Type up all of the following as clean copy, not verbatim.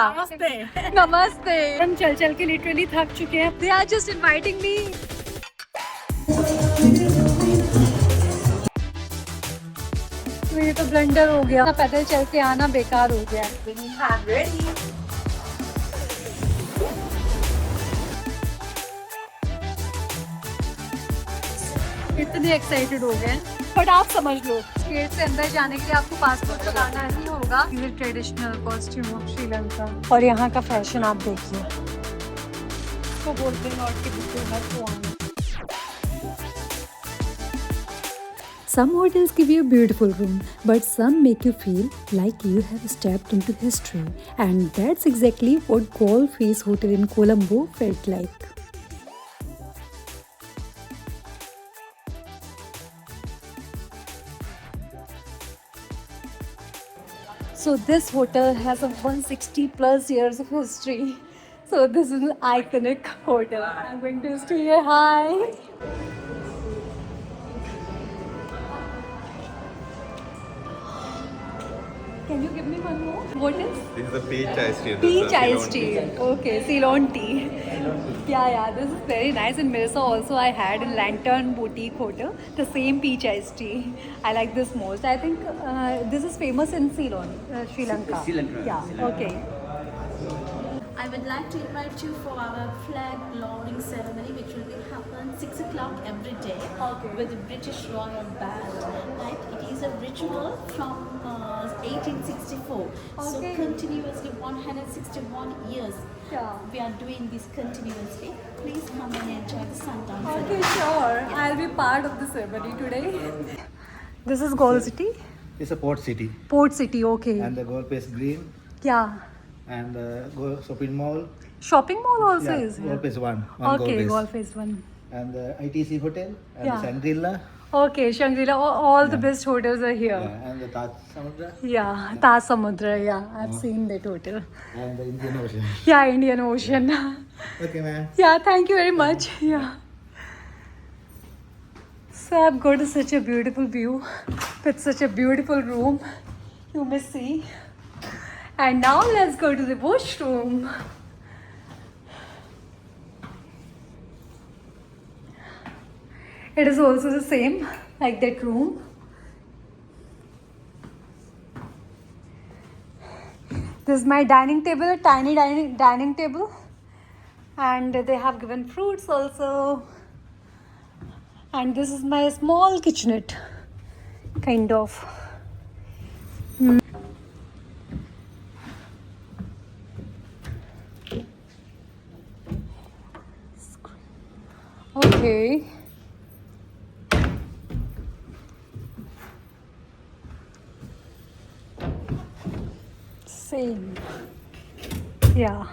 नमस्ते। नमस्ते। हम चल चल के लिटरली थक चुके हैं। They are just inviting me. तो ये तो ब्लंडर हो गया, पैदल चल के आना बेकार हो गया। I'm ready. इतने एक्साइटेड हो गए, बट आप समझ लो गेट से अंदर जाने के लिए आपको पासपोर्ट लगाना ही होगा। ये ट्रेडिशनल कॉस्ट्यूम ऑफ श्रीलंका और यहाँ का फैशन आप देखिए। इसको बोलते हैं नॉट के book. Some hotels give you a beautiful room, but some make you feel like you have stepped into history. And that's exactly what Golf Face Hotel in Colombo felt like. So this hotel has a 160 plus years of history. So this is an iconic hotel. I'm going to stay here. Hi. Can you give me one more? What is? This is the peach iced tea. Peach iced tea. Okay, Ceylon tea. Yeah, this is very nice. In Mirza also I had in Lantern Boutique Hotel the same peach iced tea. I like this most. I think this is famous in Ceylon, Sri Lanka. Sri Lanka. Yeah, okay. I would like to invite you for our flag lowering ceremony, which will be happen 6 o'clock every day with the British Royal Band. Right? It is a ritual from 1864. So continuously 161 years. Yeah. We are doing this continuously. Please come and enjoy the sundown Okay, ceremony. sure. I'll be part of the ceremony today. This is Gold City? It's a port city. Port City, okay. And the golf is green. Yeah. And the shopping mall. Shopping mall also is here? Golf is one. Okay, golf Golf is one. And the ITC hotel and Yeah. the Shangri-La. Okay, Shangri-La, all the best hotels are here. Yeah, and the Taj Samudra. Yeah, Taj Samudra, yeah. I've seen that hotel. And the Indian Ocean. Yeah, Indian Ocean. Okay, ma'am. Yeah, thank you very much. Yeah. So I've got such a beautiful view with such a beautiful room. You may see. And now let's go to the washroom. It is also the same like that room. This is my dining table, a tiny dining table. And they have given fruits also. And this is my small kitchenette, kind of. Okay. Same. Yeah.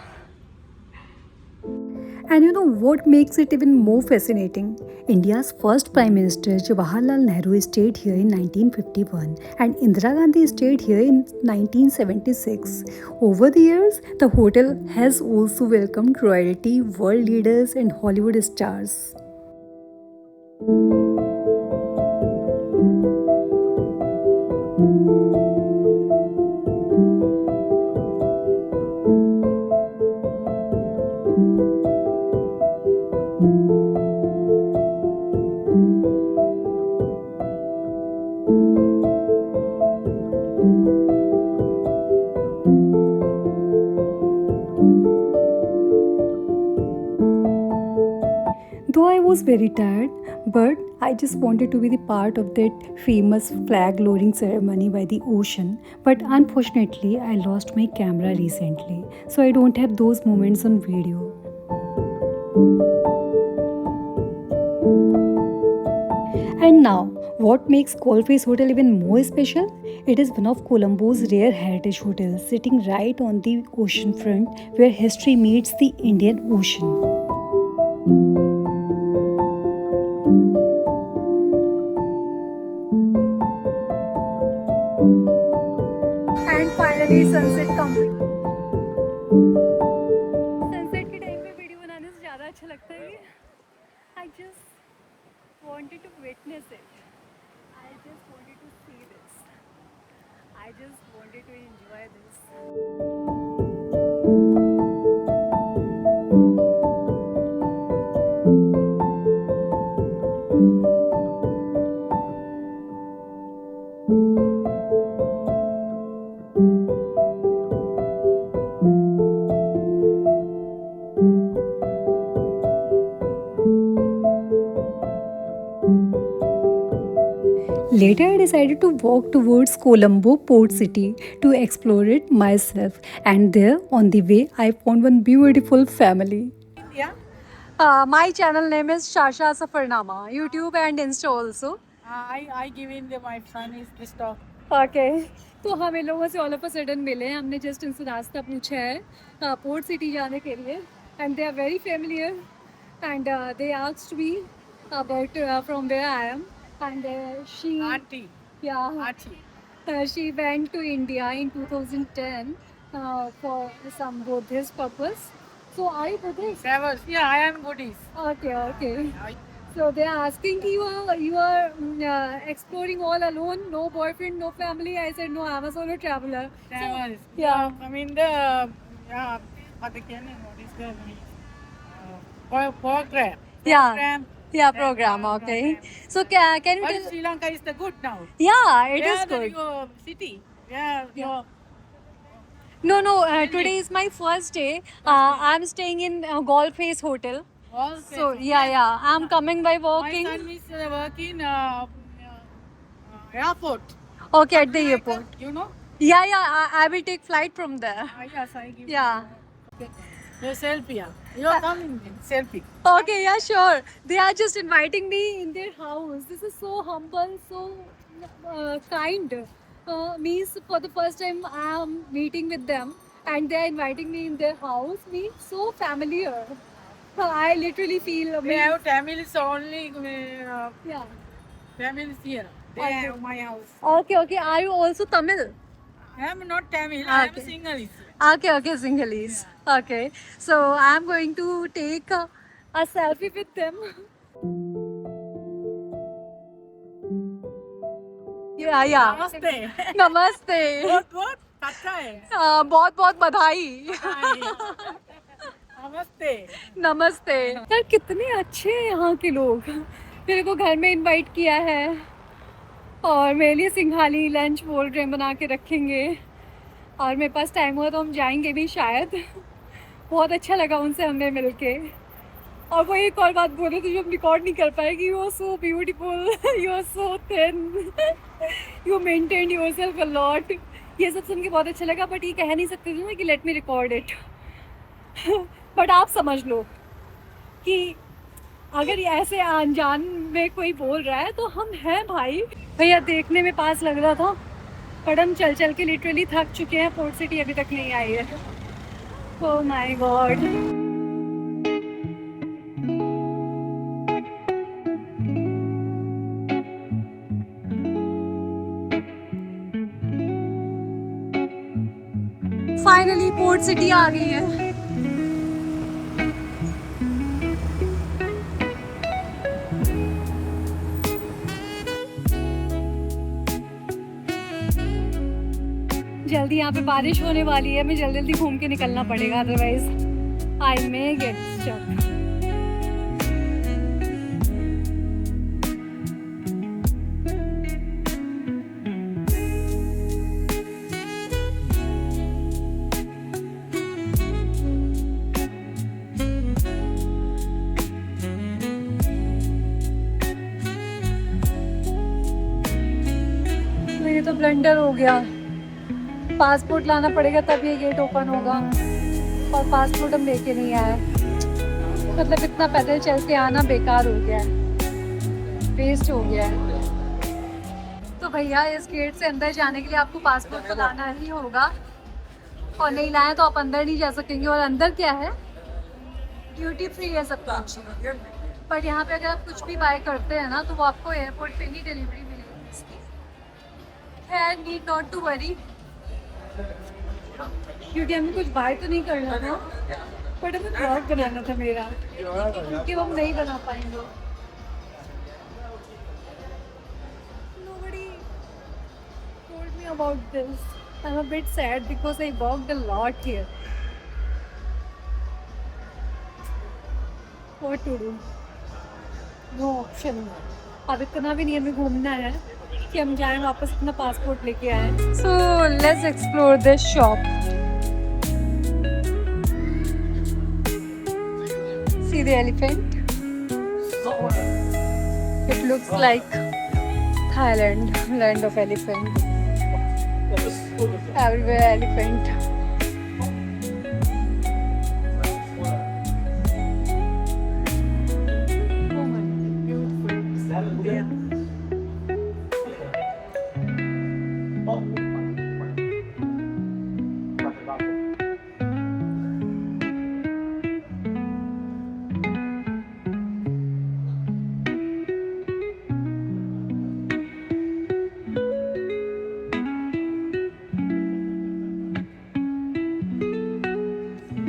And you know what makes it even more fascinating? India's first Prime Minister Jawaharlal Nehru stayed here in 1951 and Indira Gandhi stayed here in 1976. Over the years, the hotel has also welcomed royalty, world leaders and Hollywood stars. Though I was very tired, but I just wanted to be the part of that famous flag lowering ceremony by the ocean. But unfortunately, I lost my camera recently, so I don't have those moments on video. And now, what makes Golface Hotel even more special? It is one of Colombo's rare heritage hotels, sitting right on the ocean front where history meets the Indian Ocean. And finally sunset complete. Sunset के time पे video बनाने से ज़्यादा अच्छा लगता है कि I just wanted to witness it. I just wanted to see this. I just wanted to enjoy this. Later, I decided to walk towards Colombo Port City to explore it myself. And there, on the way, I found one beautiful family. My channel name is Shasha Safarnama, YouTube and Insta also. I given my son is this dog. Okay. तो हम इन लोगों से all of a sudden मिले, हमने just इनसे रास्ता पूछा है पोर्ट सिटी जाने के लिए, and they are very familiar and they asked me about from where I am, and she Auntie. या Auntie. she went to India in 2010 for some Buddhist purpose. So are you Buddhist? Travels. Yeah, I am Buddhist. Okay. So they are asking you are exploring all alone, no boyfriend, no family. I said no, I'm a solo traveler. Travels. So, yeah. I mean the what they can what is the program. Yeah. Program. Yeah, program. Okay. So can you But tell? Sri Lanka is the good now. Yeah, it Where is the good. your city? Yeah. Your No. Today is my first day. I'm staying in Golf Face Hotel. all So yeah. I'm coming by My walking. son is working airport. Okay, at the airport. You know? Yeah. I will take flight from there. Yes, I give. Yeah. Your selfie. Yeah. You are coming selfie. Okay, yeah, sure. They are just inviting me in their house. This is so humble, so kind. Means for the first time I am meeting with them, and they are inviting me in their house. Means so familiar. I literally feel We amazed. have families only. Yeah. Families here. They Okay. have my house. Okay. Are you also Tamil? I am not Tamil. I am Okay. Sinhalese. Okay, Sinhalese. Okay. So I'm going to take a selfie with them. Yeah. Namaste. नमस्ते What? Kata hai. बहुत बहुत बधाई Namaste. नमस्ते यार कितने अच्छे हैं यहाँ के लोग, मेरे को घर में इनवाइट किया है और मेरे लिए सिंघाली लंच बोल रहे हैं बना के रखेंगे, और मेरे पास टाइम हुआ तो हम जाएंगे भी शायद। बहुत अच्छा लगा उनसे हमें मिलके, और वो एक और बात बोले तो जो हम रिकॉर्ड नहीं कर पाएगी, you are so beautiful, you are so thin, you maintain yourself a lot. ये सब सुन के बहुत अच्छा लगा, बट ये कह नहीं सकते थे ना कि let me record it. But आप समझ लो कि अगर ये ऐसे अनजान में कोई बोल रहा है तो हम हैं भाई। भैया देखने में पास लग रहा था, बट हम चल के लिटरली थक चुके हैं, पोर्ट सिटी अभी तक नहीं आई है। Oh my god. Finally port city आ गई है। जल्दी यहाँ पे बारिश होने वाली है, हमें जल्दी घूम के निकलना पड़ेगा, otherwise I may get stuck. मेरे तो ब्लंडर हो गया, पासपोर्ट लाना पड़ेगा तब ये गेट ओपन होगा, और पासपोर्ट हम लेके नहीं आए। मतलब इतना पैदल चल के आना बेकार हो गया है, वेस्ट हो गया है। तो भैया इस गेट से अंदर जाने के लिए आपको पासपोर्ट तो लाना ही होगा, और नहीं लाया तो आप अंदर नहीं जा सकेंगे। और अंदर क्या है, ड्यूटी फ्री है सब कुछ, बट यहाँ पे अगर आप कुछ भी बाय करते हैं ना तो वो आपको एयरपोर्ट पे ही डिलीवरी मिलेगी इसकी। खैर नीड नॉट टू वरी, क्योंकि हमें कुछ बाय तो नहीं करना था, बट हमें ब्लॉग बनाना था मेरा, क्योंकि हम नहीं बना पाएंगे। Nobody told me about this. I'm a bit sad because I walked a lot here. What to do, no option. अब इतना भी नहीं हमें घूमना है कि हम जाएं वापस अपना पासपोर्ट लेके आए। So let's explore this shop. See the elephant, it looks like Thailand, land of elephant, everywhere elephant.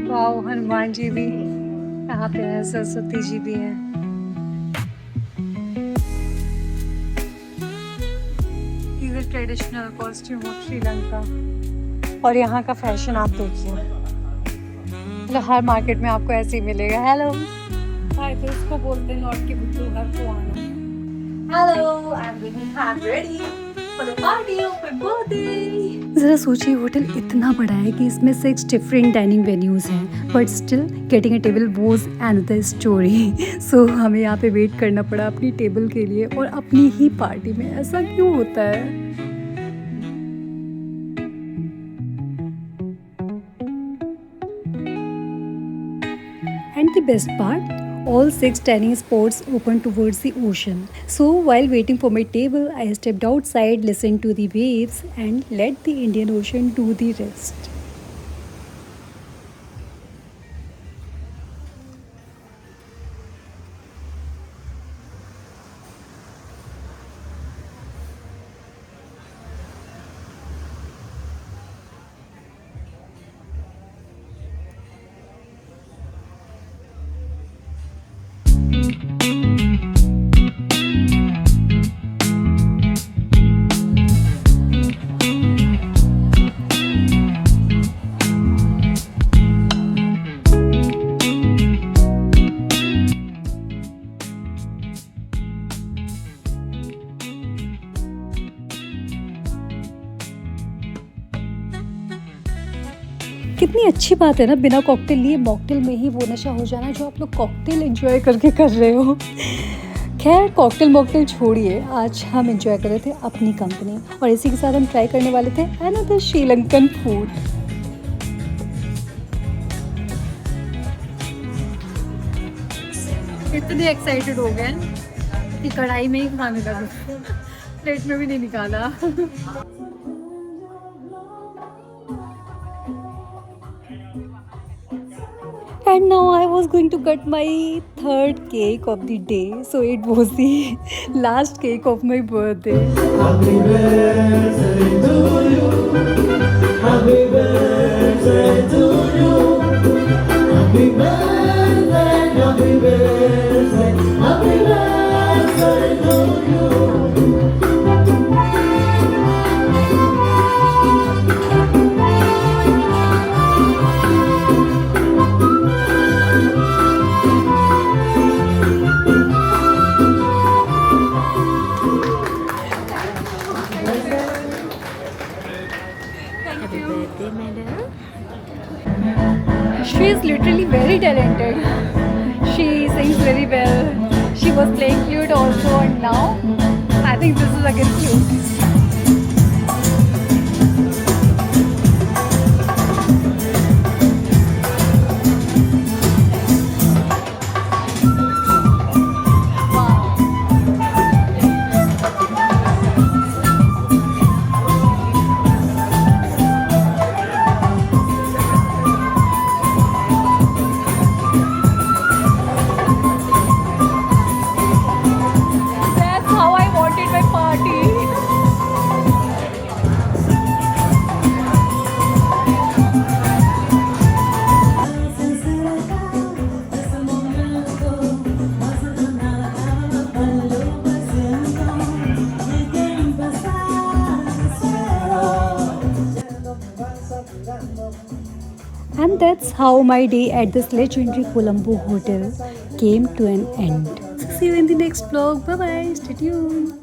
Wow, Hanuman ji भी यहाँ पे हैं, सरस्वती जी भी हैं। Traditional costume of Sri Lanka. और यहाँ का फैशन आप देखिए, मतलब हर मार्केट में आपको ऐसे ही मिलेगा। हेलो हाय, तो इसको बोलते हैं लौट के बुद्धू घर को आना। Hello, I am ready for the party of my birthday. ज़रा सोचिए, होटल इतना बड़ा है कि इसमें 6 डिफरेंट डाइनिंग वेन्यूज हैं, but still getting a table was another story. So हमें यहाँ पे वेट करना पड़ा अपनी टेबल के लिए, और अपनी ही पार्टी में ऐसा क्यों होता है? And the best part, all 6 dining spots open towards the ocean. So while waiting for my table, I stepped outside, listened to the waves, and let the Indian Ocean do the rest. कितनी अच्छी बात है ना, बिना cocktail लिए mocktail में ही वो नशा हो जाना जो आप लोग कॉकटेल एंजॉय करके कर रहे हो। खैर, कॉकटेल मॉकटेल छोड़िए, आज हम एंजॉय कर रहे थे अपनी कंपनी, और इसी के साथ हम ट्राई करने वाले थे अनदर श्रीलंकन फूड। इतने एक्साइटेड हो गए कि कढ़ाई में ही खाने लगे, प्लेट में भी नहीं निकाला। And now I was going to cut my 3rd cake of the day, so it was the last cake of my birthday. Happy birthday to you. Happy birthday to you. Happy birthday, happy birthday, happy birthday to you. She is literally very talented. She sings very well. She was playing flute also, and now I think this is again flute. That's how I wanted my party. how my day at this legendary Colombo hotel came to an end. So see you in the next vlog. Bye bye. Stay tuned.